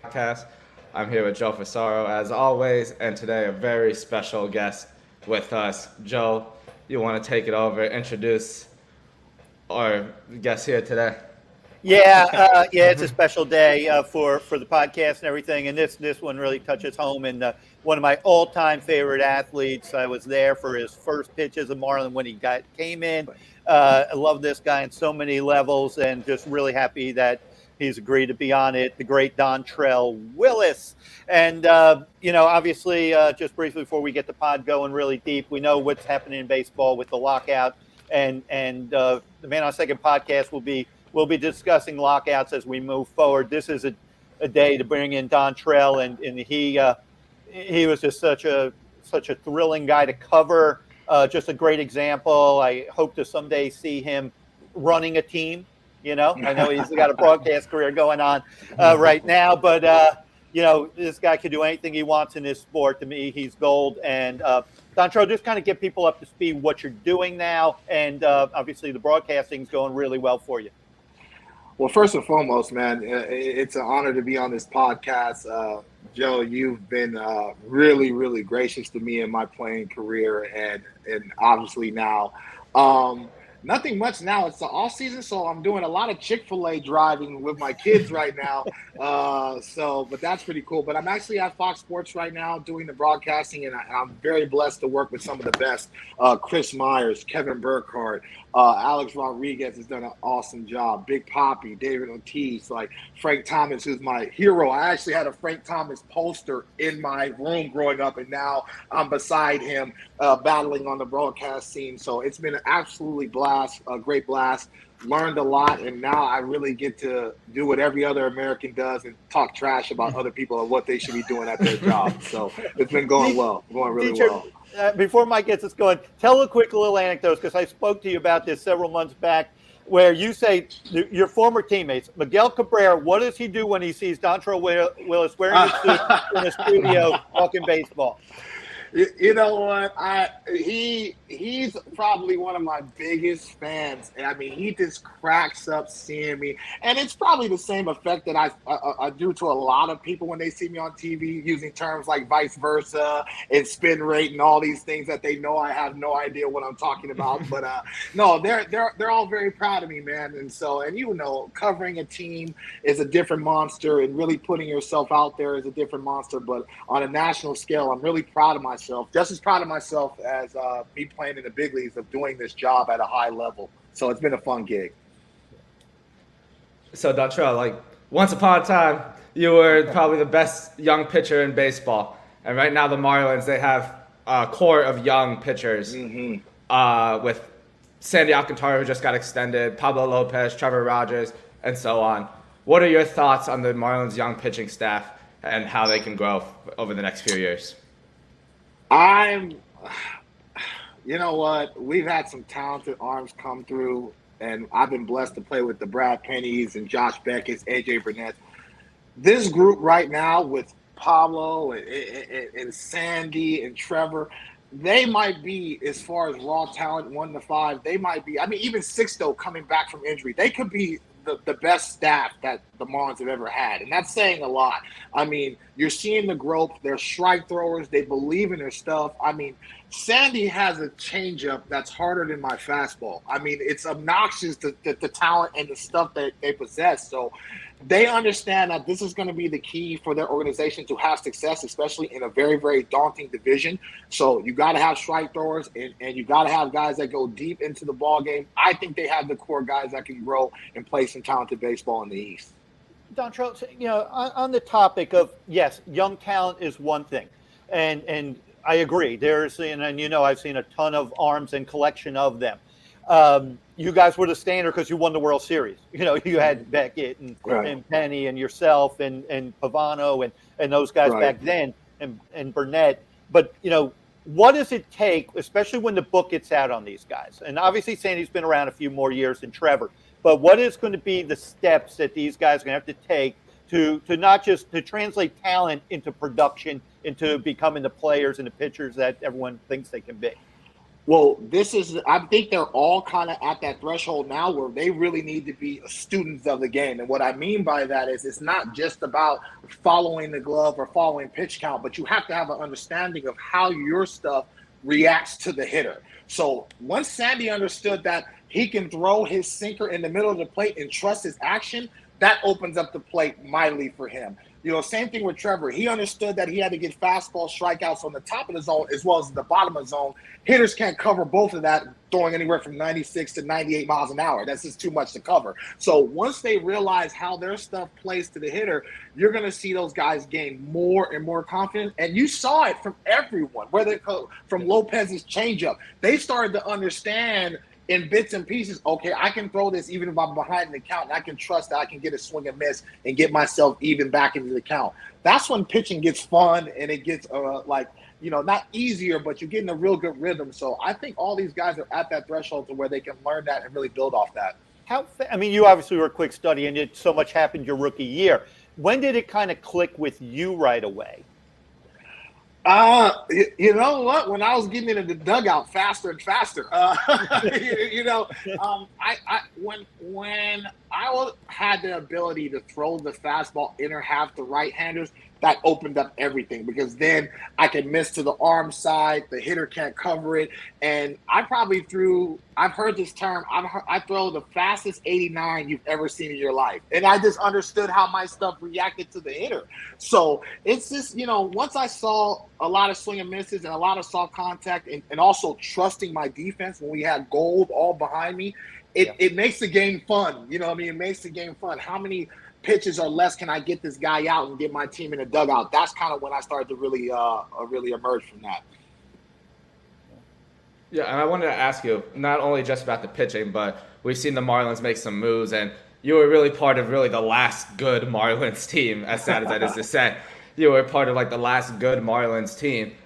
podcast. I'm here with Joe Fasaro as always, and today a very special guest with us. Joe, you want to take it over, introduce our guest here today? Yeah, it's a special day for the podcast and everything, and this one really touches home. And one of my all time favorite athletes, I was there for his first pitch as a Marlin when he came in. I love this guy on so many levels, and just really happy that he's agreed to be on it. The great Dontrelle Willis, and obviously, just briefly before we get the pod going really deep, we know what's happening in baseball with the lockout, and the ManOn2nd podcast we'll be discussing lockouts as we move forward. This is a day to bring in Dontrelle, and he was just such a thrilling guy to cover. Just a great example. I hope to someday see him running a team. I know he's got a broadcast career going on right now, but this guy can do anything he wants in this sport. To me, he's gold. And Dontrelle, just kind of get people up to speed what you're doing now, and obviously the broadcasting's going really well for you. Well, first and foremost, man, it's an honor to be on this podcast. Joe, you've been really, really gracious to me in my playing career, and obviously now. Nothing much now. It's the off season, so I'm doing a lot of Chick-fil-A driving with my kids right now. But that's pretty cool. But I'm actually at Fox Sports right now doing the broadcasting, and I'm very blessed to work with some of the best. Chris Myers, Kevin Burkhardt, Alex Rodriguez has done an awesome job. Big Poppy, David Ortiz, like Frank Thomas, who's my hero. I actually had a Frank Thomas poster in my room growing up, and now I'm beside him battling on the broadcast scene. So it's been an absolutely blast, a great blast. Learned a lot, and now I really get to do what every other American does and talk trash about other people and what they should be doing at their job. So it's been going really well. Before Mike gets us going, tell a quick little anecdote, because I spoke to you about this several months back, where you say your former teammates, Miguel Cabrera, what does he do when he sees Dontrelle Willis wearing a suit in the studio talking baseball? You know what? He's probably one of my biggest fans. I mean, he just cracks up seeing me, and it's probably the same effect that I do to a lot of people when they see me on TV, using terms like vice versa and spin rate and all these things that they know I have no idea what I'm talking about. But no, they're all very proud of me, man. And covering a team is a different monster, and really putting yourself out there is a different monster. But on a national scale, I'm really proud of myself. Just as proud of myself as me playing in the big leagues, of doing this job at a high level. So it's been a fun gig. So Dontrelle, like once upon a time, you were probably the best young pitcher in baseball, and right now the Marlins, they have a core of young pitchers with Sandy Alcantara, who just got extended, Pablo Lopez, Trevor Rogers, and so on. What are your thoughts on the Marlins' young pitching staff and how they can grow over the next few years? You know what? We've had some talented arms come through, and I've been blessed to play with the Brad Pennies and Josh Beckett, AJ Burnett. This group right now with Pablo and Sandy and Trevor, they might be, as far as raw talent, 1 to 5, they might be. I mean, even Sixto coming back from injury, they could be the best staff that the Marlins have ever had. And that's saying a lot. I mean, you're seeing the growth. They're strike throwers. They believe in their stuff. I mean, Sandy has a changeup that's harder than my fastball. I mean, it's obnoxious, the talent and the stuff that they possess. So they understand that this is going to be the key for their organization to have success, especially in a very, very daunting division. So you got to have strike throwers, and you got to have guys that go deep into the ball game. I think they have the core guys that can grow and play some talented baseball in the East. Dontrelle, on the topic of, yes, young talent is one thing, and I agree. I've seen a ton of arms and collection of them. You guys were the standard because you won the World Series. You had Beckett and Penny and yourself and Pavano and those guys back then and Burnett. But, what does it take, especially when the book gets out on these guys? And obviously Sandy's been around a few more years than Trevor. But what is going to be the steps that these guys are going to have to take to not just to translate talent into production, into becoming the players and the pitchers that everyone thinks they can be? Well, I think they're all kind of at that threshold now where they really need to be students of the game. And what I mean by that is it's not just about following the glove or following pitch count, but you have to have an understanding of how your stuff reacts to the hitter. So once Sandy understood that he can throw his sinker in the middle of the plate and trust his action, that opens up the plate mightily for him. Same thing with Trevor. He understood that he had to get fastball strikeouts on the top of the zone as well as the bottom of the zone. Hitters can't cover both of that, throwing anywhere from 96 to 98 miles an hour. That's just too much to cover. So once they realize how their stuff plays to the hitter, you're going to see those guys gain more and more confidence. And you saw it from everyone, whether from Lopez's changeup. They started to understand in bits and pieces, okay, I can throw this even if I'm behind in the count, and I can trust that I can get a swing and miss and get myself even back into the count. That's when pitching gets fun and it gets not easier, but you're getting a real good rhythm. So I think all these guys are at that threshold to where they can learn that and really build off that. You obviously were a quick study and so much happened your rookie year. When did it kind of click with you right away? You know what? When I was getting into the dugout faster and faster, when I had the ability to throw the fastball inner half to right-handers, that opened up everything because then I can miss to the arm side. The hitter can't cover it. And I've heard this term, I throw the fastest 89 you've ever seen in your life. And I just understood how my stuff reacted to the hitter. So it's just, once I saw a lot of swing and misses and a lot of soft contact and also trusting my defense when we had gold all behind me, it makes the game fun. It makes the game fun. How many pitches or less can I get this guy out and get my team in a dugout? That's kind of when I started to really emerge from that. Yeah, and I wanted to ask you, not only just about the pitching, but we've seen the Marlins make some moves, and you were really part of the last good Marlins team, as sad as that is to say. You were part of the last good Marlins team.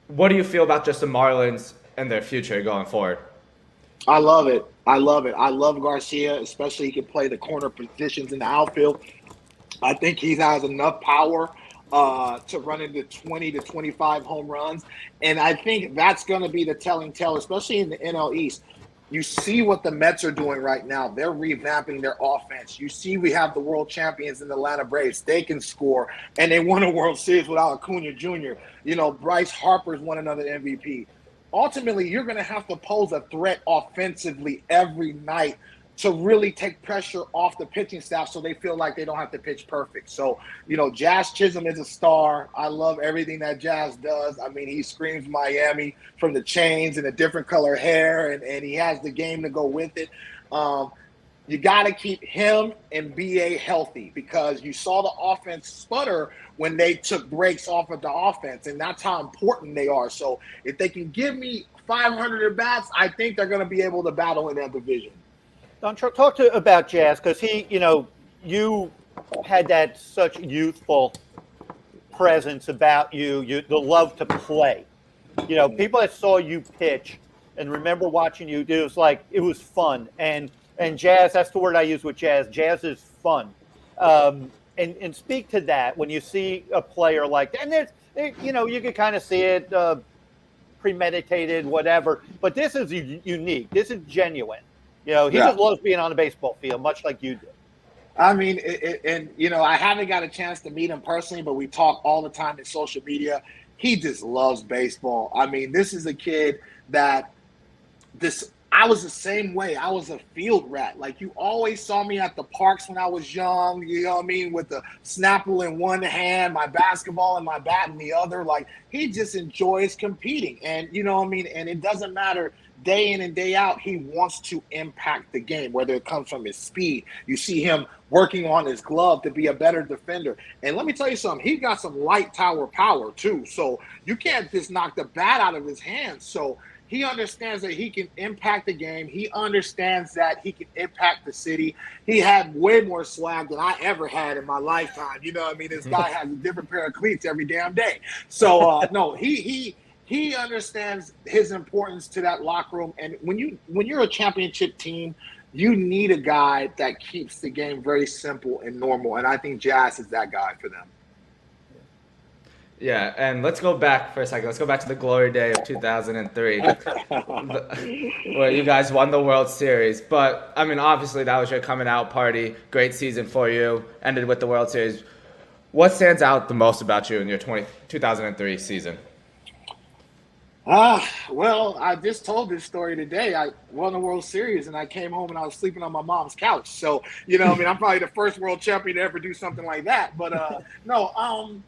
What do you feel about just the Marlins and their future going forward? I love it. I love Garcia, especially he can play the corner positions in the outfield. I think he has enough power to run into 20 to 25 home runs. And I think that's going to be the telling tale, especially in the NL East. You see what the Mets are doing right now. They're revamping their offense. You see we have the world champions in the Atlanta Braves. They can score, and they won a World Series without Acuna Jr. Bryce Harper's won another MVP. Ultimately, you're going to have to pose a threat offensively every night to really take pressure off the pitching staff so they feel like they don't have to pitch perfect. So, Jazz Chisholm is a star. I love everything that Jazz does. He screams Miami from the chains and a different color hair, and he has the game to go with it. You got to keep him and BA healthy because you saw the offense sputter when they took breaks off of the offense, and that's how important they are. So if they can give me 500 at-bats, I think they're going to be able to battle in that division. Dontrelle, talk about Jazz because you had that such youthful presence about you, the love to play. People that saw you pitch and remember watching you, it was fun. And Jazz, that's the word I use with Jazz. Jazz is fun. And speak to that when you see a player like that. And you can kind of see it premeditated, whatever. But this is unique. This is genuine. He just loves being on the baseball field, much like you do. I haven't got a chance to meet him personally, but we talk all the time in social media. He just loves baseball. This is a kid that I was the same way. I was a field rat. You always saw me at the parks when I was young, with the Snapple in one hand, my basketball and my bat in the other. He just enjoys competing. And, and it doesn't matter day in and day out, he wants to impact the game, whether it comes from his speed. You see him working on his glove to be a better defender. And let me tell you something, he got some light tower power too. So you can't just knock the bat out of his hands. So he understands that he can impact the game. He understands that he can impact the city. He had way more swag than I ever had in my lifetime. This guy has a different pair of cleats every damn day. So, no, he understands his importance to that locker room. And when you're a championship team, you need a guy that keeps the game very simple and normal. And I think Jazz is that guy for them. Yeah, and let's go back for a second. Let's go back to the glory day of 2003, where you guys won the World Series. But, I mean, obviously that was your coming out party. Great season for you. Ended with the World Series. What stands out the most about you in your 2003 season? Well, I just told this story today. I won the World Series and I came home and I was sleeping on my mom's couch. So, I mean, I'm probably the first world champion to ever do something like that. But no,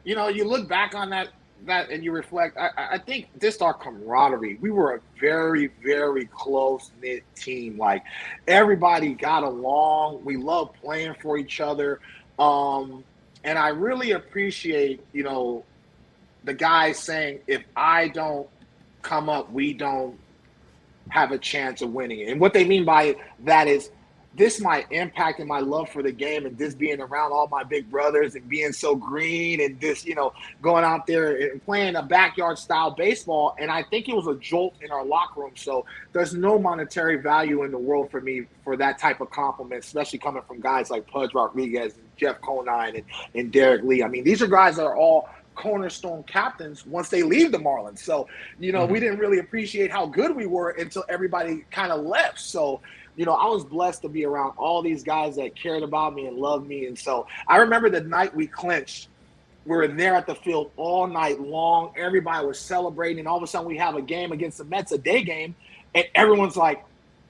you look back on that and you reflect. I think just our camaraderie. We were a very, very close knit team. Like everybody got along. We loved playing for each other. And I really appreciate, the guys saying, if I don't come up, we don't have a chance of winning. And what they mean by that is this my impact and my love for the game, and this being around all my big brothers and being so green and this, going out there and playing a backyard style baseball. And I think it was a jolt in our locker room. So there's no monetary value in the world for me for that type of compliment, especially coming from guys like Pudge Rodriguez and Jeff Conine and Derek Lee. I mean, these are guys that are all cornerstone captains once they leave the Marlins. So, we didn't really appreciate how good we were until everybody kind of left. So, I was blessed to be around all these guys that cared about me and loved me. And so I remember the night we clinched, we were there at the field all night long. Everybody was celebrating. And all of a sudden we have a game against the Mets, a day game. And everyone's like,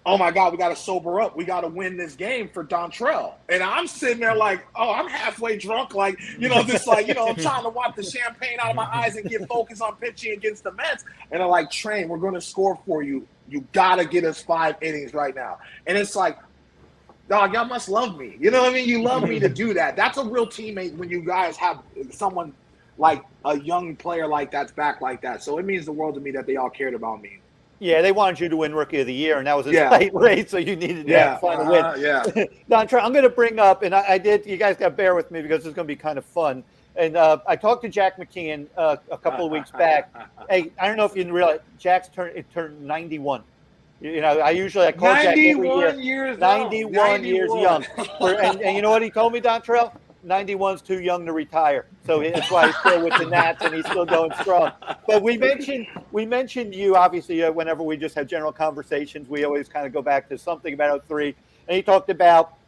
oh my God, we got to sober up. We got to win this game for Dontrelle. And I'm sitting there like, oh, I'm halfway drunk. Like, just like, I'm trying to wipe the champagne out of my eyes and get focused on pitching against the Mets. And they're like, Train, we're going to score for you. You got to get us 5 innings right now. And it's like, dog, y'all must love me. You know what I mean? You love me to do that. That's a real teammate when you guys have someone like a young player like that's back like that. So it means the world to me that they all cared about me. Yeah, they wanted you to win Rookie of the Year, and that was a tight race, so you needed to find a win. Dontrelle, I'm going to bring up, and I did, you guys got to bear with me because it's going to be kind of fun. And I talked to Jack McKeon a couple of weeks back. Hey, I don't know if you realize, Jack's turned 91. I call Jack every year. 91 years young. And you know what he told me, Dontrelle? 91's too young to retire, so that's why he's still with the Nats and he's still going strong. But we mentioned you obviously whenever we just have general conversations, we always kind of go back to something about 03, and he talked about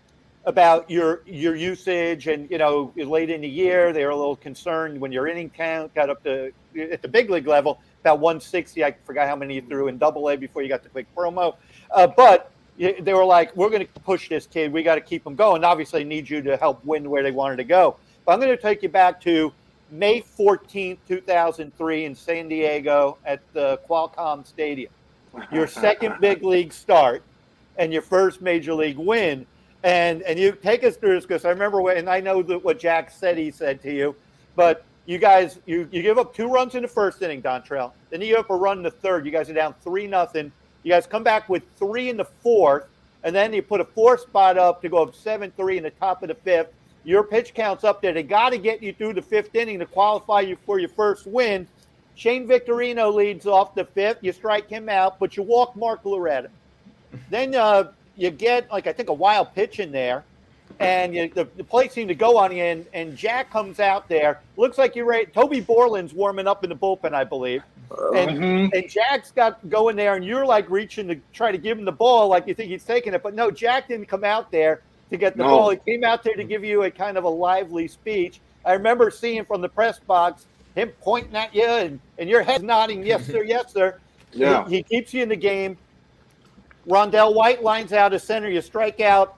your usage and late in the year they were a little concerned when your inning count got up to at the big league level about 160. I forgot how many you threw in Double-A before you got the quick promo, but they were like, we're going to push this kid. We got to keep him going. Obviously, need you to help win where they wanted to go. But I'm going to take you back to May 14th, 2003 in San Diego at the Qualcomm Stadium. Your second big league start and your first major league win. And you take us through this because I remember and I know what Jack said he said to you, but you guys, you give up 2 runs in the first inning, Dontrelle. Then you give up a run in the third. You guys are down 3-0. You guys come back with 3 in the fourth, and then you put a 4th spot up to go up 7-3 in the top of the 5th. Your pitch count's up there. They got to get you through the 5th inning to qualify you for your first win. Shane Victorino leads off the 5th. You strike him out, but you walk Mark Loretta. Then you get, I think, a wild pitch in there, and the play seemed to go on you, and Jack comes out there. Looks like you're ready. Toby Borland's warming up in the bullpen, I believe. And Jack's got going there, and you're reaching to try to give him the ball like you think he's taking it. But no, Jack didn't come out there to get the ball. He came out there to give you a kind of a lively speech. I remember seeing from the press box him pointing at you and your head nodding, yes, sir, yes, sir. Yeah. He keeps you in the game. Rondell White lines out as center. You strike out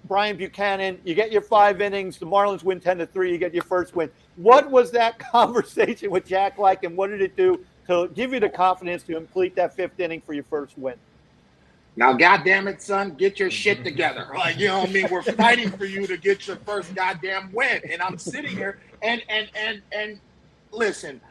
Brian Buchanan. You get your 5 innings. The Marlins win 10-3. You get your first win. What was that conversation with Jack like, and what did it do to give you the confidence to complete that 5th inning for your first win? Now, goddamn it, son, get your shit together. You know what I mean? We're fighting for you to get your first goddamn win. And I'm sitting here and listen,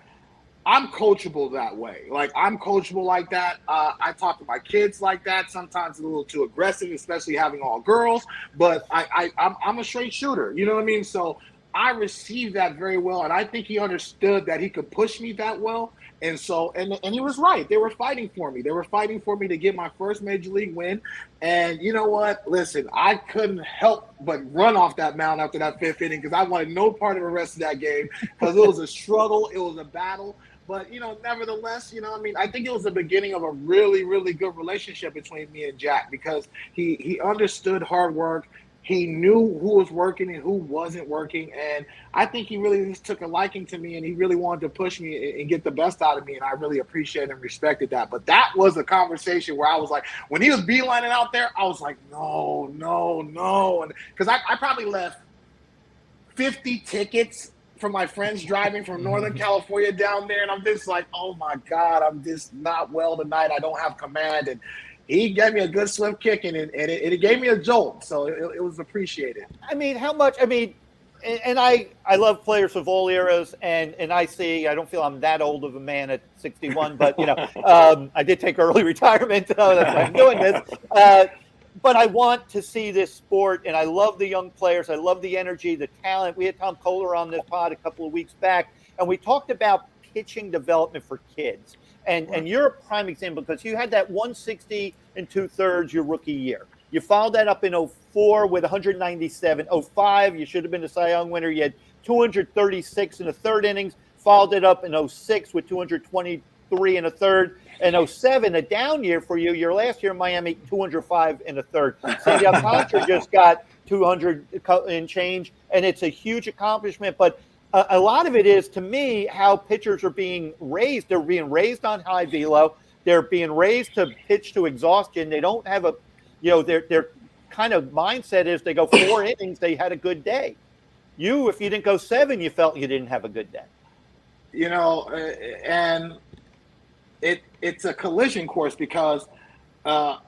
I'm coachable that way. I'm coachable like that. I talk to my kids like that. Sometimes a little too aggressive, especially having all girls. But I'm a straight shooter. You know what I mean? So I received that very well, and I think he understood that he could push me that well. And so, and he was right. They were fighting for me. They were fighting for me to get my first major league win. And you know what? Listen, I couldn't help but run off that mound after that fifth inning because I wanted no part of the rest of that game because it was a struggle. It was a battle. But, nevertheless, I think it was the beginning of a really, really good relationship between me and Jack because he understood hard work. He knew who was working and who wasn't working. And I think he really just took a liking to me and he really wanted to push me and get the best out of me. And I really appreciated and respected that. But that was a conversation where I was like, when he was beelining out there, I was like, no. And because I probably left 50 tickets from my friends driving from Northern California down there. And I'm just like, oh my God, I'm just not well tonight. I don't have command. And he gave me a good swift kick, and it gave me a jolt, so it was appreciated. I mean, how much? I mean, and I love players of all eras, and I don't feel I'm that old of a man at 61, but I did take early retirement, so that's why I'm doing this. But I want to see this sport, and I love the young players. I love the energy, the talent. We had Tom Kohler on this pod a couple of weeks back, and we talked about pitching development for kids. And you're a prime example because you had that 160 and 2/3 your rookie year. You followed that up in 04 with 197. 05, you should have been the Cy Young winner. You had 236 in the third innings. Followed it up in 06 with 223 in the third. And 07, a down year for you. Your last year in Miami, 205 in the third. Sandy Alcantara just got 200 and change, and it's a huge accomplishment. But a lot of it is, to me, how pitchers are being raised. They're being raised on high velo. They're being raised to pitch to exhaustion. They don't have their kind of mindset is they go 4 innings, they had a good day. If you didn't go 7, you felt you didn't have a good day. And it's a collision course because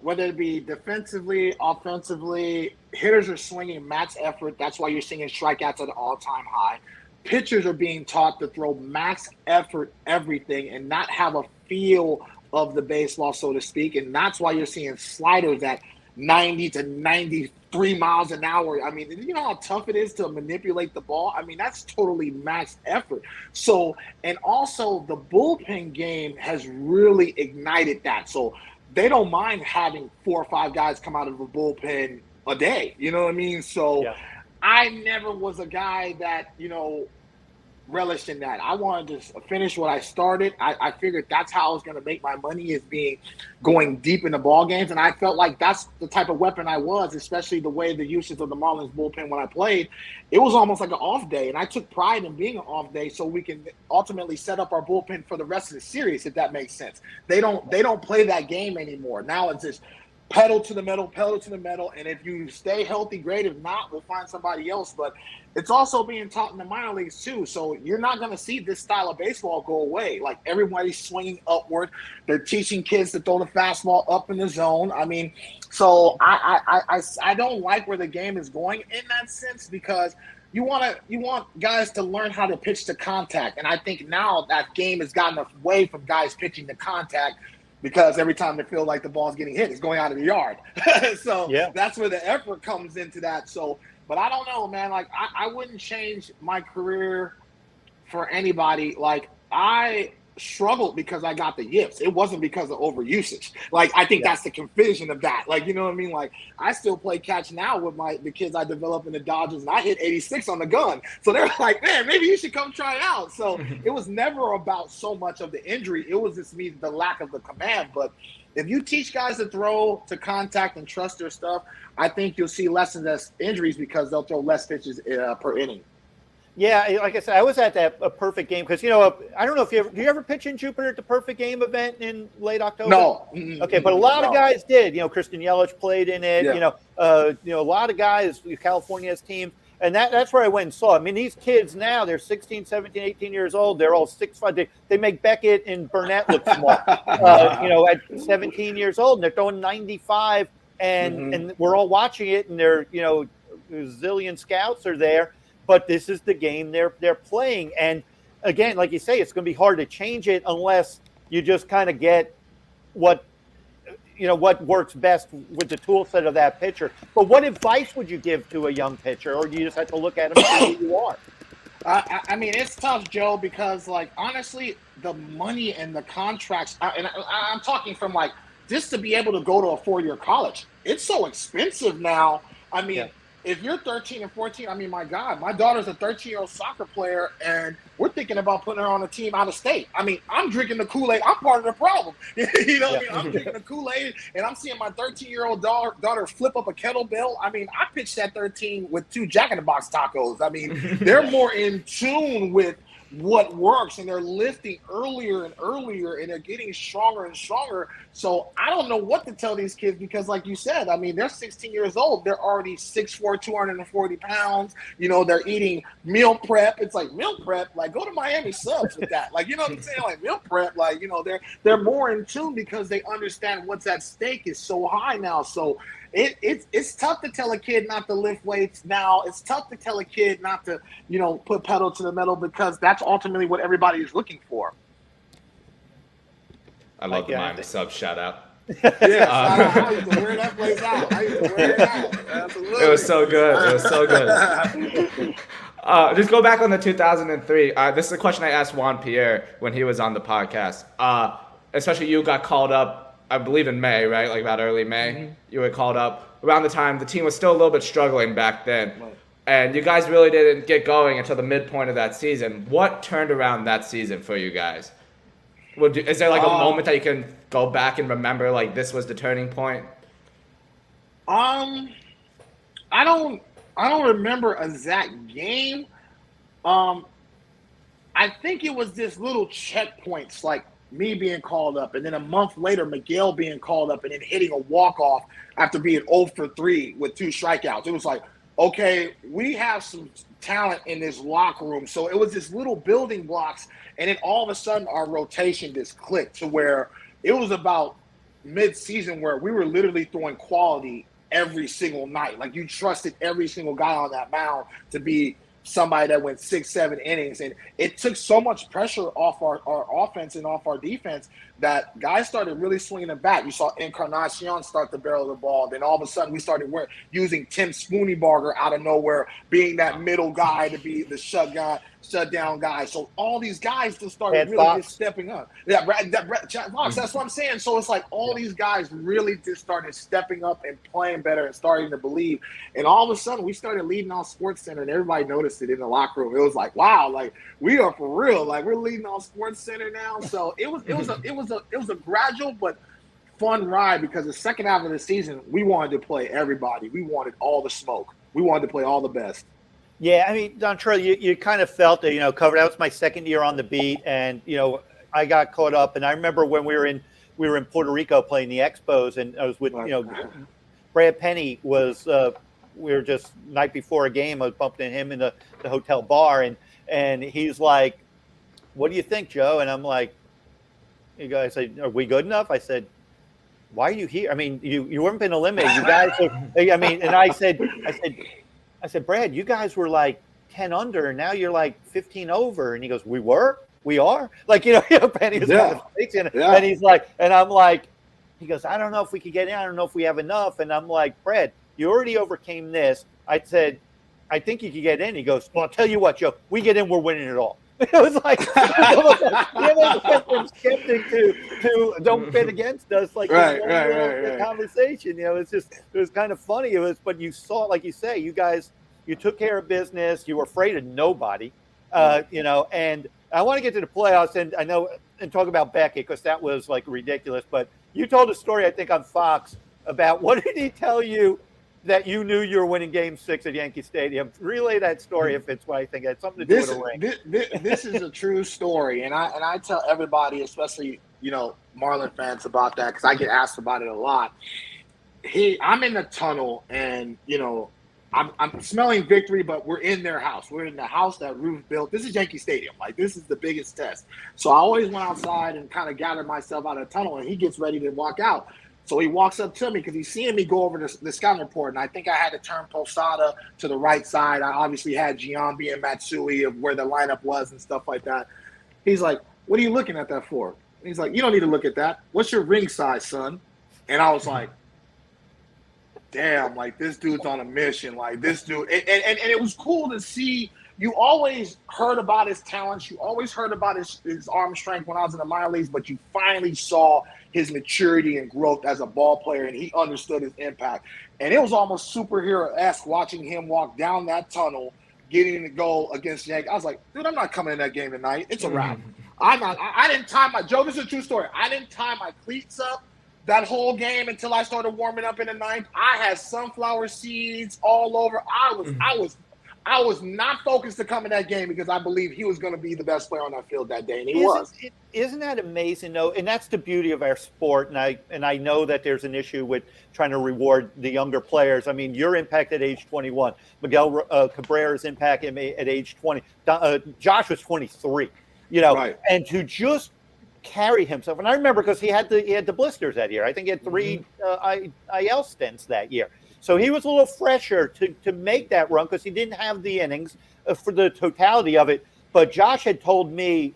whether it be defensively, offensively, hitters are swinging max effort. That's why you're seeing strikeouts at an all-time high. Pitchers are being taught to throw max effort everything and not have a feel of the baseball, so to speak. And that's why you're seeing sliders at 90 to 93 miles an hour. I mean, you know how tough it is to manipulate the ball? I mean, that's totally max effort. So, and also the bullpen game has really ignited that. So they don't mind having 4 or 5 guys come out of the bullpen a day. You know what I mean? So yeah. I never was a guy that, relished in that. I wanted to finish what I started. I figured that's how I was going to make my money, is going deep into ball games. And I felt like that's the type of weapon I was, especially the way the usage of the Marlins bullpen when I played. It was almost like an off day. And I took pride in being an off day so we can ultimately set up our bullpen for the rest of the series, if that makes sense. They don't play that game anymore. Now it's just pedal to the metal. And if you stay healthy, great. If not, we'll find somebody else. But it's also being taught in the minor leagues too. So you're not going to see this style of baseball go away. Like, everybody's swinging upward. They're teaching kids to throw the fastball up in the zone. I mean, so I don't like where the game is going in that sense, because you want guys to learn how to pitch to contact. And I think now that game has gotten away from guys pitching to contact, because every time they feel like the ball's getting hit, it's going out of the yard. So yeah. That's where the effort comes into that. So, but I don't know, man. Like, I wouldn't change my career for anybody. Like, I struggled because I got the yips. It wasn't because of overusage. Like, I think that's the confusion of that. Like, you know what I mean? Like, I still play catch now with the kids I developed in the Dodgers, and I hit 86 on the gun. So they're like, man, maybe you should come try it out. So it was never about so much of the injury. It was just the lack of the command. But if you teach guys to throw to contact and trust their stuff, I think you'll see less and less injuries because they'll throw less pitches per inning. Yeah, like I said, I was at that perfect game because, I don't know if do you ever pitch in Jupiter at the perfect game event in late October? No. Okay, but a lot of guys did. Kristen Yelich played in it. Yeah. A lot of guys, California's team. And that's where I went and saw. I mean, these kids now, they're 16, 17, 18 years old. They're all 6'5". They make Beckett and Burnett look small. At 17 years old, and they're throwing 95, and we're all watching it, and they're, a zillion scouts are there. But this is the game they're playing. And again, like you say, it's going to be hard to change it unless you just kind of get what works best with the tool set of that pitcher. But what advice would you give to a young pitcher, or do you just have to look at him and see who you are? I mean, it's tough, Joe, because like honestly, the money and the contracts, I'm talking from like just to be able to go to a 4-year college. It's so expensive now. I mean, Yeah. if you're 13 and 14, I mean, my God, my daughter's a 13-year-old soccer player, and we're thinking about putting her on a team out of state. I mean, I'm drinking the Kool-Aid. I'm part of the problem. You know what I mean? I'm drinking the Kool-Aid, and I'm seeing my 13-year-old daughter flip up a kettlebell. I mean, I pitched that 13 with 2 Jack in the Box tacos. I mean, they're more in tune with what works, and they're lifting earlier and earlier, and they're getting stronger and stronger. So I don't know what to tell these kids because, like you said, I mean, they're 16 years old. They're already 6'4", 240 pounds. You know, they're eating meal prep. It's like meal prep. Like, go to Miami Subs with that. Like, you know what I'm saying? Like meal prep. Like, you know, they're more in tune because they understand what's at stake is so high now. So it's tough to tell a kid not to lift weights now. It's tough to tell a kid not to, you know, put pedal to the metal because that's ultimately what everybody is looking for. I love the Miami Sub shout out. Yeah, I used to wear that place out. Absolutely. It was so good. It was so good. Just go back on the 2003. This is a question I asked Juan Pierre when he was on the podcast. Especially you got called up, I believe in May, right? Like about early May. Mm-hmm. You were called up around the time the team was still a little bit struggling back then. Right. And you guys really didn't get going until the midpoint of that season. What turned around that season for you guys? Is there like a moment that you can go back and remember, like this was the turning point? I don't remember an exact game. I think it was just little checkpoints, like me being called up, and then a month later, Miguel being called up, and then hitting a walk-off after being 0 for 3 with 2 strikeouts. It was like, okay, we have some talent in this locker room. So it was just little building blocks, and then all of a sudden our rotation just clicked to where it was about mid-season where we were literally throwing quality every single night. Like you trusted every single guy on that mound to be somebody that went 6-7 innings, and it took so much pressure off our offense and off our defense that guys started really swinging the bat. You saw Encarnacion start to barrel the ball. Then all of a sudden we started using Tim Spooneybarger out of nowhere, being that middle guy to be the shutdown guy. So all these guys just started really just stepping up. Yeah, Chad Fox, that's what I'm saying. So it's like all these guys really just started stepping up and playing better and starting to believe. And all of a sudden we started leading on Sports Center, and everybody noticed it in the locker room. It was like, wow, like we are for real. Like we're leading on Sports Center now. So it was a gradual but fun ride because the second half of the season we wanted to play everybody. We wanted all the smoke. We wanted to play all the best. Yeah, I mean, Dontrelle, you kind of felt it, covered. That was my second year on the beat, and I got caught up. And I remember when we were in Puerto Rico playing the Expos, and I was with Brad Penny was. We were just night before a game. I was bumping into him in the hotel bar, and he's like, "What do you think, Joe?" And I'm like, I said, "Are we good enough?" I said, "Why are you here? I mean, you weren't been eliminated. You guys." I mean, and I said, Brad, you guys were like 10 under, and now you're like 15 over. And he goes, we are. Like, Penny was kind of speaking, and he's like, and I'm like, he goes, I don't know if we could get in. I don't know if we have enough. And I'm like, Brad, you already overcame this. I said, I think you could get in. He goes, well, I'll tell you what, Joe, we get in, we're winning it all. It was like, from skeptic to don't bet against us. Like, right. Conversation, it was kind of funny. But you saw, like you say, you guys, you took care of business. You were afraid of nobody, and I want to get to the playoffs, and I know, and talk about Beckett, because that was like ridiculous. But you told a story, I think, on Fox about, what did he tell you that you knew you were winning Game 6 at Yankee Stadium? Relay that story if it's what I think. It had something to do with a ring. This is a true story, and I tell everybody, especially Marlin fans, about that, because I get asked about it a lot. I'm in the tunnel, and I'm smelling victory, but we're in their house. We're in the house that Ruth built. This is Yankee Stadium. Like, this is the biggest test. So I always went outside and kind of gathered myself out of the tunnel, and he gets ready to walk out. So he walks up to me because he's seeing me go over the scouting report, and I think I had to turn Posada to the right side. I obviously had Giambi and Matsui of where the lineup was and stuff like that. He's like, what are you looking at that for? And he's like, you don't need to look at that. What's your ring size, son? And I was like, damn, like this dude's on a mission. Like this dude, and it was cool to see. You always heard about his talents. You always heard about his arm strength when I was in the minor leagues, but you finally saw his maturity and growth as a ball player, and he understood his impact. And it was almost superhero-esque watching him walk down that tunnel, getting the goal against Yankees. I was like, dude, I'm not coming in that game tonight. It's a wrap. I didn't tie my – Joe, this is a true story. I didn't tie my cleats up that whole game until I started warming up in the ninth. I had sunflower seeds all over. I was not focused to come in that game because I believe he was going to be the best player on that field that day, and he was. Isn't that amazing, though? And that's the beauty of our sport. And I know that there's an issue with trying to reward the younger players. I mean, your impact at age 21, Miguel Cabrera's impact at age 20, Josh was 23. Right. And to just carry himself. And I remember because he had the blisters that year. I think he had 3 IL stints that year. So he was a little fresher to make that run because he didn't have the innings for the totality of it. But Josh had told me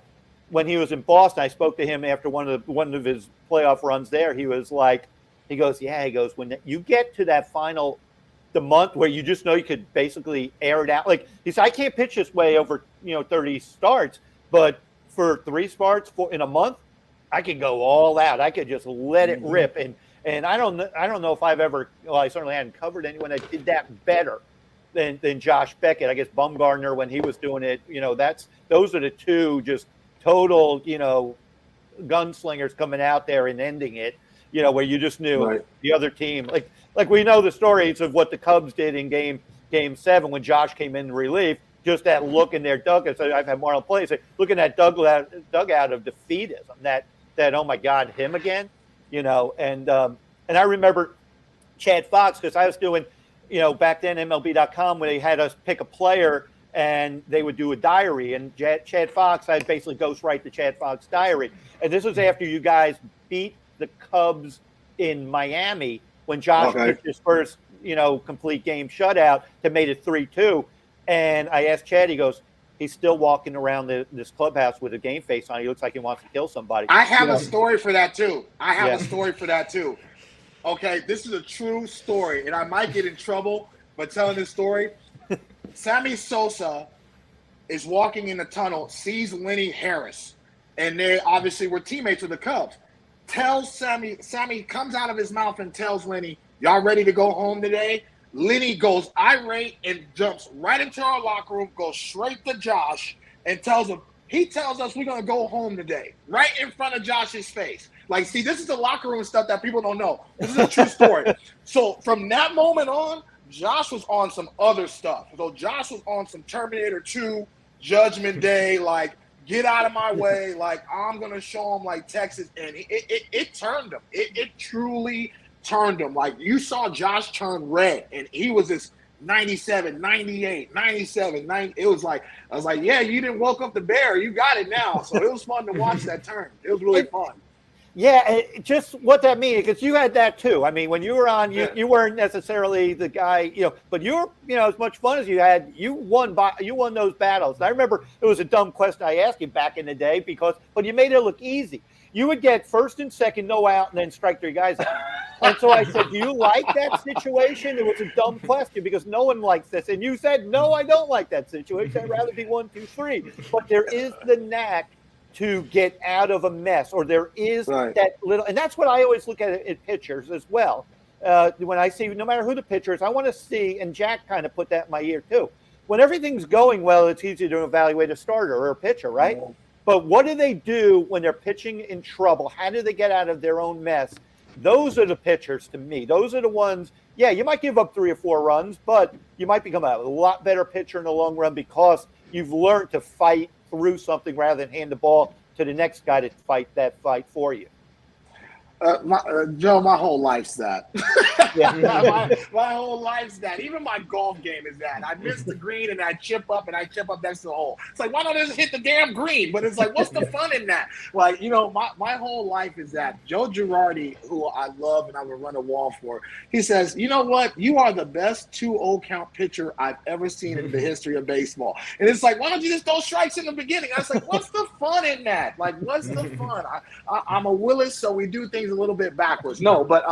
when he was in Boston, I spoke to him after one of his playoff runs there. He was like, he goes, when you get to that the month where you just know you could basically air it out. Like he said, I can't pitch this way over 30 starts, but for 3 starts in a month, I could go all out. I could just let it rip. And I don't know if I've ever, I certainly hadn't covered anyone that did that better than Josh Beckett. I guess Bumgarner when he was doing it, those are the 2 just total, gunslingers coming out there and ending it, where you just knew the other team. Like we know the stories of what the Cubs did in game 7 when Josh came in relief. Just that look in their dugout. So I've had Marlon plays. Look in that dugout of defeatism. That oh my God, him again. And I remember Chad Fox because I was doing, back then MLB.com when they had us pick a player and they would do a diary. And Chad Fox, I'd basically ghostwrite the Chad Fox diary. And this was after you guys beat the Cubs in Miami when Josh pitched his first, complete game shutout that made it 3-2. And I asked Chad, he goes, he's still walking around this clubhouse with a game face on. He looks like he wants to kill somebody. I have a story for that, too. Okay, this is a true story, and I might get in trouble by telling this story. Sammy Sosa is walking in the tunnel, sees Lenny Harris, and they obviously were teammates with the Cubs. Tells Sammy comes out of his mouth and tells Lenny, y'all ready to go home today? Lenny goes irate and jumps right into our locker room, goes straight to Josh and tells us we're going to go home today, right in front of Josh's face. Like, see, this is the locker room stuff that people don't know. This is a true story. So from that moment on, Josh was on some other stuff. So Josh was on some Terminator 2, Judgment Day, like, get out of my way, like, I'm going to show him, like, Texas. And it turned him. It truly turned him. Like, you saw Josh turn red, and he was this 97, 98, 97, 90. It was like, I was like, yeah, you didn't woke up the bear. You got it now. So it was fun to watch that turn. It was really fun. Yeah, just what that means, because you had that too. I mean, when you were on, you weren't necessarily the guy, but you were, as much fun as you had. You won those battles. And I remember it was a dumb question I asked you back in the day but you made it look easy. You would get first and second, no out, and then strike 3 guys out. And so I said, do you like that situation? It was a dumb question because no one likes this. And you said, no, I don't like that situation. I'd rather be 1, 2, 3. But there is the knack to get out of a mess, or there is that little, and that's what I always look at in pitchers as well. When I see, no matter who the pitcher is, I want to see, and Jack kind of put that in my ear too. When everything's going well, it's easy to evaluate a starter or a pitcher, right? Mm-hmm. But what do they do when they're pitching in trouble? How do they get out of their own mess? Those are the pitchers to me. Those are the ones, you might give up 3 or 4 runs, but you might become a lot better pitcher in the long run because you've learned to fight through something rather than hand the ball to the next guy to fight that fight for you. Joe, my whole life's that. Yeah. my whole life's that. Even my golf game is that. I miss the green and I chip up next to the hole. It's like, why don't I just hit the damn green? But it's like, what's the fun in that? Like, my whole life is that. Joe Girardi, who I love and I would run a wall for, he says, you know what? You are the best 2-0 count pitcher I've ever seen in the history of baseball. And it's like, why don't you just throw strikes in the beginning? I was like, what's the fun in that? Like, what's the fun? I'm a Willis, so we do things a little bit backwards. No, but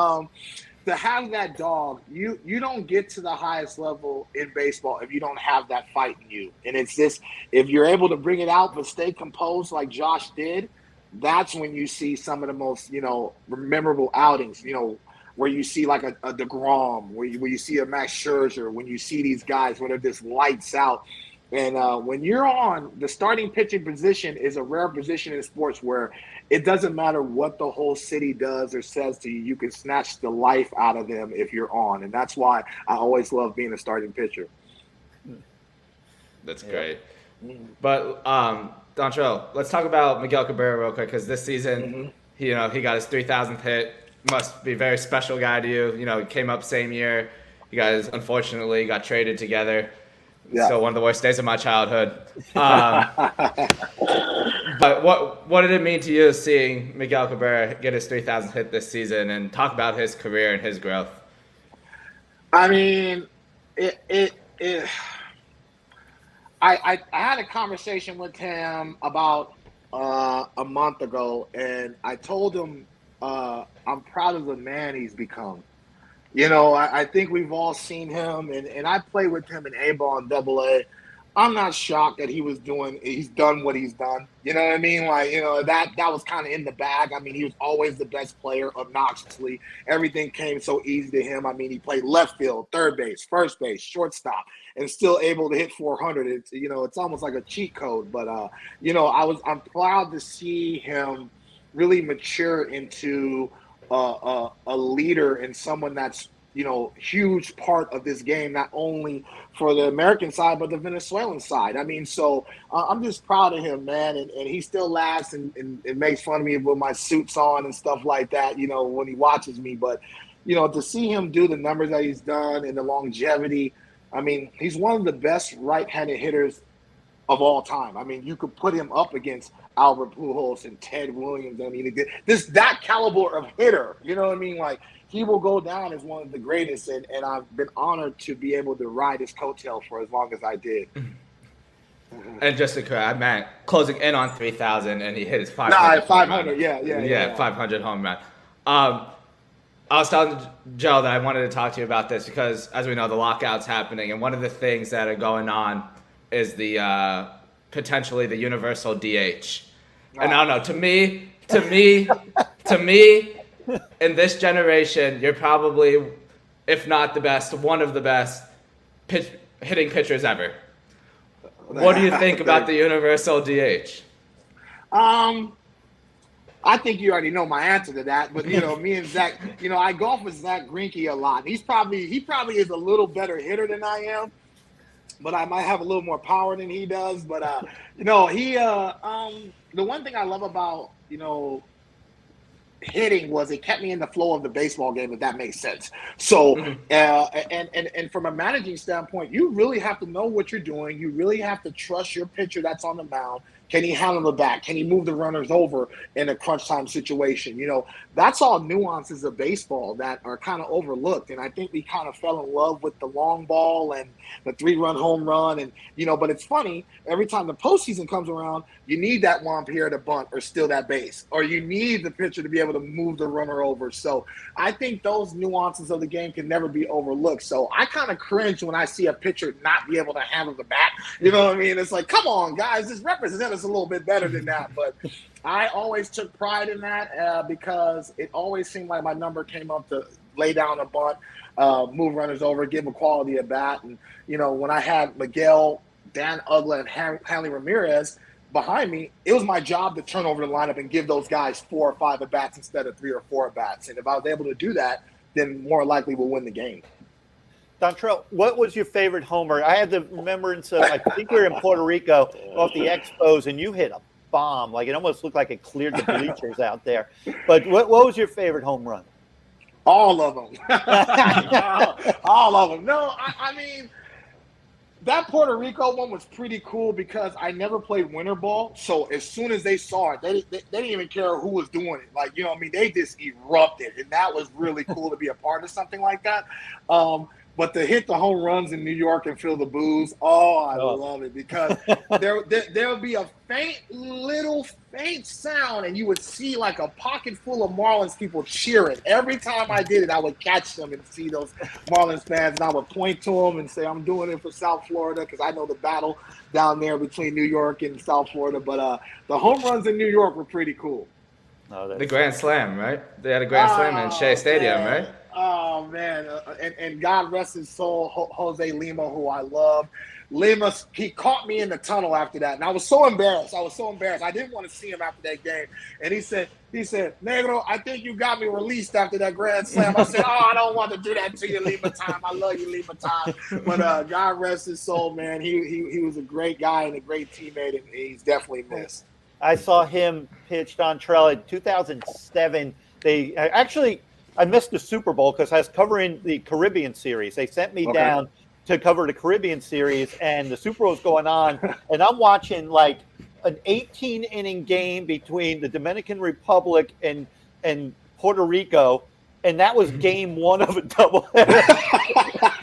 to have that dog, you don't get to the highest level in baseball if you don't have that fight in you. And it's this, if you're able to bring it out but stay composed like Josh did, that's when you see some of the most, memorable outings, where you see like a DeGrom, where you see a Max Scherzer, when you see these guys when they're just lights out. And when you're on, the starting pitching position is a rare position in sports where it doesn't matter what the whole city does or says to you. You can snatch the life out of them if you're on. And that's why I always love being a starting pitcher. That's great. But, Dontrelle, let's talk about Miguel Cabrera real quick, because this season, he got his 3,000th hit. Must be a very special guy to you. He came up same year. You guys, unfortunately, got traded together. Yeah. So one of the worst days of my childhood. But what did it mean to you seeing Miguel Cabrera get his 3,000th hit this season, and talk about his career and his growth? I mean, I had a conversation with him about a month ago, and I told him I'm proud of the man he's become. I think we've all seen him, and I played with him in A-ball and AA. I'm not shocked that he's done what he's done. You know what I mean? Like, that was kind of in the bag. I mean, he was always the best player, obnoxiously. Everything came so easy to him. I mean, he played left field, third base, first base, shortstop, and still able to hit 400. It's almost like a cheat code. But, I'm proud to see him really mature into a leader and someone that's, huge part of this game, not only for the American side, but the Venezuelan side. I mean, so I'm just proud of him, man. And he still laughs and makes fun of me with my suits on and stuff like that, when he watches me. But, to see him do the numbers that he's done and the longevity, I mean, he's one of the best right-handed hitters of all time. I mean, you could put him up against Albert Pujols and Ted Williams. I mean, that caliber of hitter, you know what I mean? Like, he will go down as one of the greatest, and I've been honored to be able to ride his coattail for as long as I did. And just to correct, I meant closing in on 3,000, and he hit his 500. 500, yeah. 500 home run. I was telling Joe that I wanted to talk to you about this because, as we know, the lockout's happening, and one of the things that are going on is the potentially the universal DH. And I don't know, to me, in this generation, you're probably, if not the best, one of the best hitting pitchers ever. What do you think about the universal DH? I think you already know my answer to that, but me and Zach, I golf with Zach Greinke a lot. He probably is a little better hitter than I am, but I might have a little more power than he does. But the one thing I love about hitting was it kept me in the flow of the baseball game, if that makes sense. So and from a managing standpoint, you really have to know what you're doing. You really have to trust your pitcher that's on the mound. Can he handle the bat? Can he move the runners over in a crunch time situation? That's all nuances of baseball that are kind of overlooked. And I think we kind of fell in love with the long ball and the 3-run home run. And, but it's funny, every time the postseason comes around, you need that Juan Pierre to bunt or steal that base, or you need the pitcher to be able to move the runner over. So I think those nuances of the game can never be overlooked. So I kind of cringe when I see a pitcher not be able to handle the bat. You know what I mean? It's like, come on, guys, just represent us a little bit better than that. But I always took pride in that because it always seemed like my number came up to lay down a bunt, move runners over, give a quality at bat. And, when I had Miguel, Dan Uggla, and Hanley Ramirez behind me, it was my job to turn over the lineup and give those guys 4 or 5 at bats instead of 3 or 4 at bats. And if I was able to do that, then more likely we'll win the game. Dontrelle, what was your favorite homer? I had the remembrance of, I think we were in Puerto Rico off the Expos, and you hit a bomb. Like, it almost looked like it cleared the bleachers out there. But what was your favorite home run? All of them. All of them. No, I mean, that Puerto Rico one was pretty cool because I never played winter ball. So as soon as they saw it, they didn't even care who was doing it. Like, they just erupted. And that was really cool to be a part of something like that. But to hit the home runs in New York and feel the boos, I love it, because there would be a faint sound, and you would see like a pocket full of Marlins people cheering. Every time I did it, I would catch them and see those Marlins fans, and I would point to them and say, I'm doing it for South Florida, because I know the battle down there between New York and South Florida. But the home runs in New York were pretty cool. The Grand Slam, right? They had a Grand Slam in Shea Stadium, right? Oh, man. And God rest his soul, Jose Lima, who I love. Lima, he caught me in the tunnel after that, and I was so embarrassed. I didn't want to see him after that game. And he said, Negro, I think you got me released after that Grand Slam. I said, I don't want to do that to you, Lima time. I love you, Lima time. But God rest his soul, man. He was a great guy and a great teammate, and he's definitely missed. I saw him pitch Dontrelle in 2007. I missed the Super Bowl because I was covering the Caribbean Series. They sent me down to cover the Caribbean Series, and the Super Bowl was going on, and I'm watching like an 18-inning game between the Dominican Republic and Puerto Rico, and that was game one of a doubleheader.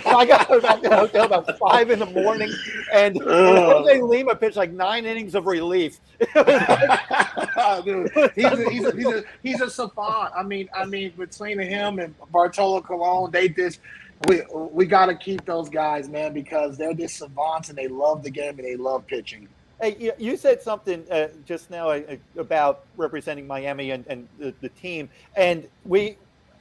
I got back to the hotel about 5 in the morning, and Jose Lima pitched like 9 innings of relief. Dude, he's a savant. I mean, between him and Bartolo Colon, we got to keep those guys, man, because they're just savants, and they love the game, and they love pitching. Hey, you said something just now about representing Miami and the team, and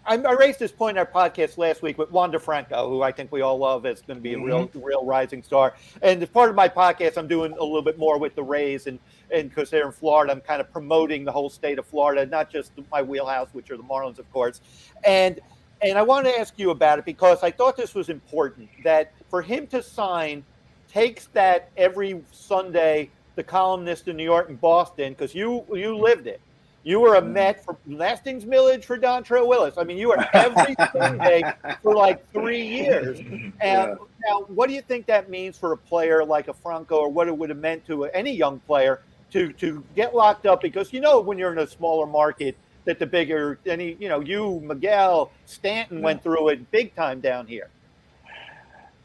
I raised this point in our podcast last week with Juan DeFranco, who I think we all love, is going to be a real rising star. And as part of my podcast, I'm doing a little bit more with the Rays, and because they're in Florida, I'm kind of promoting the whole state of Florida, not just my wheelhouse, which are the Marlins, of course. And I want to ask you about it, because I thought this was important, that for him to sign takes that every Sunday, the columnist in New York and Boston, because you lived it. You were a Met for Lastings Village for Dontrelle Willis. I mean, you were every Sunday for like 3 years. And now, what do you think that means for a player like a Franco, or what it would have meant to any young player to get locked up? Because when you're in a smaller market, that the bigger Miguel, Stanton went through it big time down here.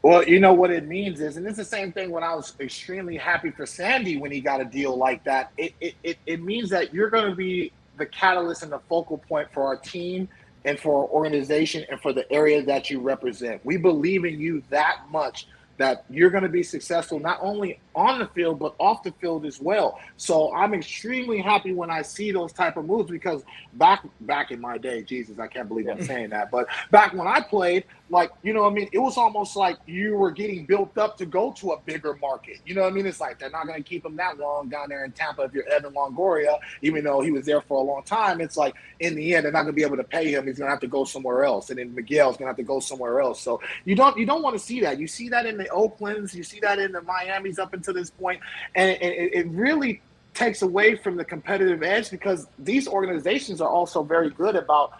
Well, you know what it means is, and it's the same thing when I was extremely happy for Sandy when he got a deal like that. It means that you're going to be the catalyst and the focal point for our team and for our organization and for the area that you represent. We believe in you that much that you're going to be successful not only on the field but off the field as well. So I'm extremely happy when I see those type of moves, because back in my day, Jesus, I can't believe I'm saying that, but back when I played, it was almost like you were getting built up to go to a bigger market. It's like they're not going to keep him that long down there in Tampa if you're Evan Longoria, even though he was there for a long time. It's like in the end, they're not going to be able to pay him. He's going to have to go somewhere else, and then Miguel's going to have to go somewhere else. So you don't want to see that. You see that in the Oaklands, you see that in the Miamis up until this point, and it really takes away from the competitive edge, because these organizations are also very good about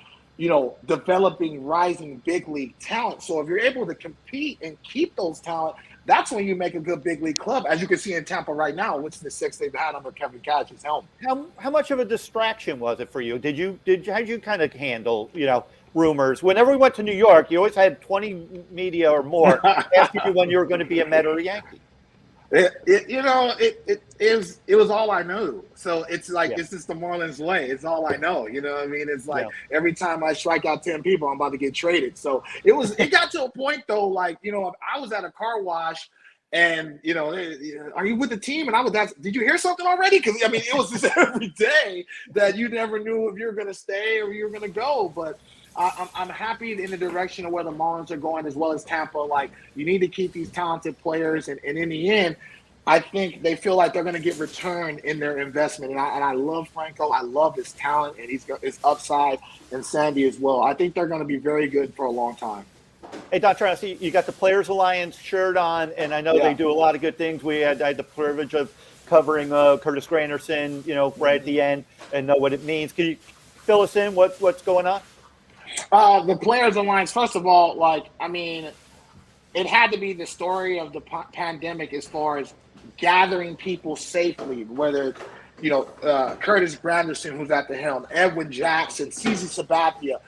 developing rising big league talent. So if you're able to compete and keep those talent, that's when you make a good big league club, as you can see in Tampa right now, which is the 6th they've had under Kevin Cash's helm. How much of a distraction was it for you? How'd you kind of handle rumors? Whenever we went to New York, you always had 20 media or more asking you when you were going to be a Met or a Yankee. It was all I knew. So it's like, it's just the Marlins way. It's all I know. It's like every time I strike out 10 people, I'm about to get traded. So it got to a point though, I was at a car wash, and are you with the team? And I was did you hear something already? Because it was just every day that you never knew if you were going to stay or you were going to go. But I'm happy in the direction of where the Marlins are going, as well as Tampa. Like, you need to keep these talented players, and in the end, I think they feel like they're going to get return in their investment. And I love Franco. I love his talent, and he's got his upside, and Sandy as well. I think they're going to be very good for a long time. Hey, Dontrelle, I see you got the Players Alliance shirt on, and I know they do a lot of good things. I had the privilege of covering Curtis Granderson, right at the end, and know what it means. Can you fill us in what's going on? The Players Alliance, first of all, it had to be the story of the pandemic as far as gathering people safely, whether Curtis Granderson, who's at the helm, Edwin Jackson, CeCe Sabathia,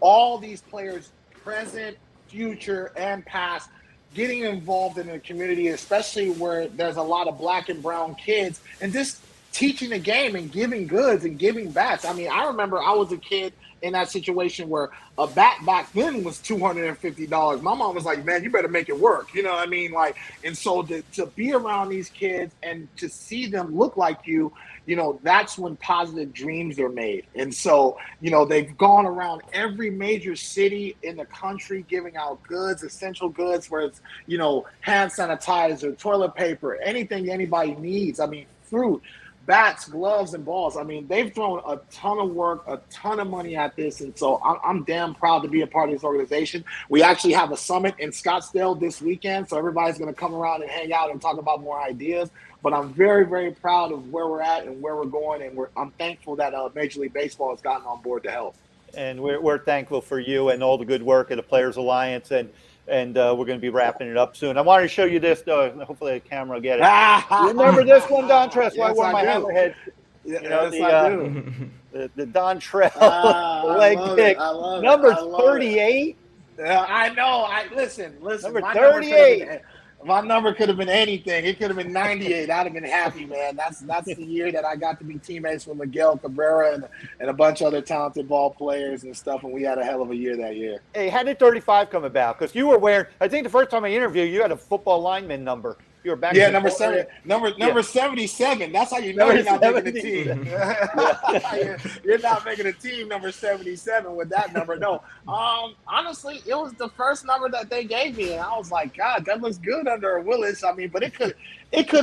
all these players present, future and past, getting involved in the community, especially where there's a lot of black and brown kids, and just teaching the game and giving goods and giving bats. I mean, I remember I was a kid in that situation where a bat back then was $250. My mom was like, man, you better make it work. You know what I mean? Like, and so to be around these kids and to see them look like you, you know, that's when positive dreams are made. And so, you know, they've gone around every major city in the country giving out goods, essential goods, where it's, you know, hand sanitizer, toilet paper, anything anybody needs. I mean, fruit, bats, gloves, and balls. I mean, they've thrown a ton of work, a ton of money at this. And so I'm damn proud to be a part of this organization. We actually have a summit in Scottsdale this weekend. So everybody's going to come around and hang out and talk about more ideas. But I'm very, very proud of where we're at and where we're going. And I'm thankful that Major League Baseball has gotten on board to help. And we're thankful for you and all the good work at the Players Alliance. And we're going to be wrapping it up soon. I wanted to show you this, though. Hopefully the camera will get it. You remember this one, Dontrelle? Yes, I wore my hammerhead. Yeah, you know, yes, I do. The Dontrelle leg kick. Number 38. I know. Listen. Number 38. My number could have been anything. It could have been 98. I'd have been happy, man. That's the year that I got to be teammates with Miguel Cabrera and a bunch of other talented ball players and stuff, and we had a hell of a year that year. Hey, how did 35 come about? Because you were wearing, I think the first time I interviewed you, had a football lineman number. You were back. Yeah, number 77. That's how you know you're not making the team. You're not making a team, number 77 with that number. No, honestly, it was the first number that they gave me, and I was like, God, that looks good under a Willis. I mean, but it could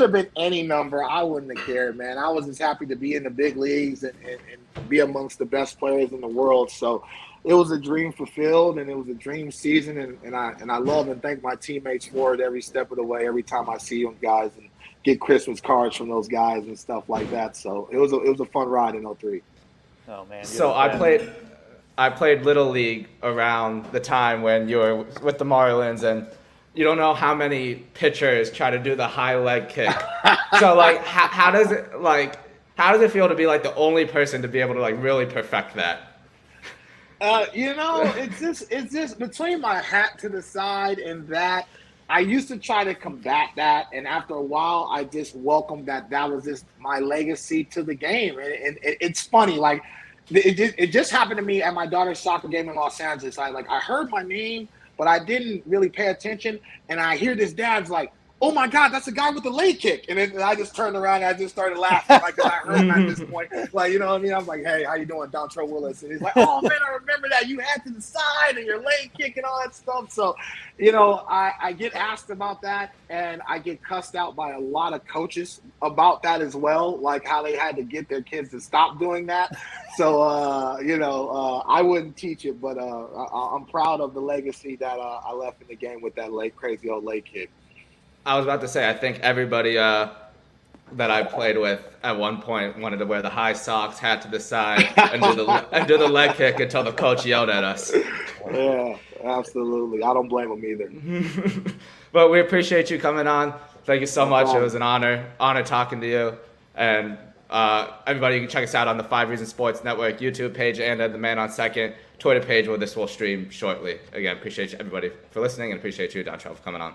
have been any number. I wouldn't have cared, man. I was just happy to be in the big leagues and be amongst the best players in the world. So it was a dream fulfilled, and it was a dream season, and I love and thank my teammates for it every step of the way. Every time I see them guys and get Christmas cards from those guys and stuff like that. So it was a fun ride in 03. Oh man! So I played Little League around the time when you were with the Marlins, and you don't know how many pitchers try to do the high leg kick. So like, how does it feel to be like the only person to be able to like really perfect that? You know, it's just between my hat to the side and that. I used to try to combat that, and after a while, I just welcomed that was just my legacy to the game. And it's funny, like it just happened to me at my daughter's soccer game in Los Angeles. I heard my name, but I didn't really pay attention, and I hear this dad's like, oh my God, that's the guy with the leg kick. And then I just turned around and I just started laughing. Like, 'cause I heard him at this point. Like, you know what I mean? I was like, hey, how you doing, Dontrelle Willis? And he's like, oh man, I remember that. You had to the side and your leg kick and all that stuff. So, you know, I get asked about that, and I get cussed out by a lot of coaches about that as well, like how they had to get their kids to stop doing that. So, you know, I wouldn't teach it, but I'm proud of the legacy that I left in the game with that crazy old leg kick. I was about to say, I think everybody that I played with at one point wanted to wear the high socks, hat to the side, and do the leg kick until the coach yelled at us. Yeah, absolutely. I don't blame them either. But we appreciate you coming on. Thank you so much. It was an honor talking to you. And everybody, you can check us out on the 5 Reasons Sports Network YouTube page and at the ManOn2nd Twitter page, where this will stream shortly. Again, appreciate everybody for listening, and appreciate you, Dontrelle, for coming on.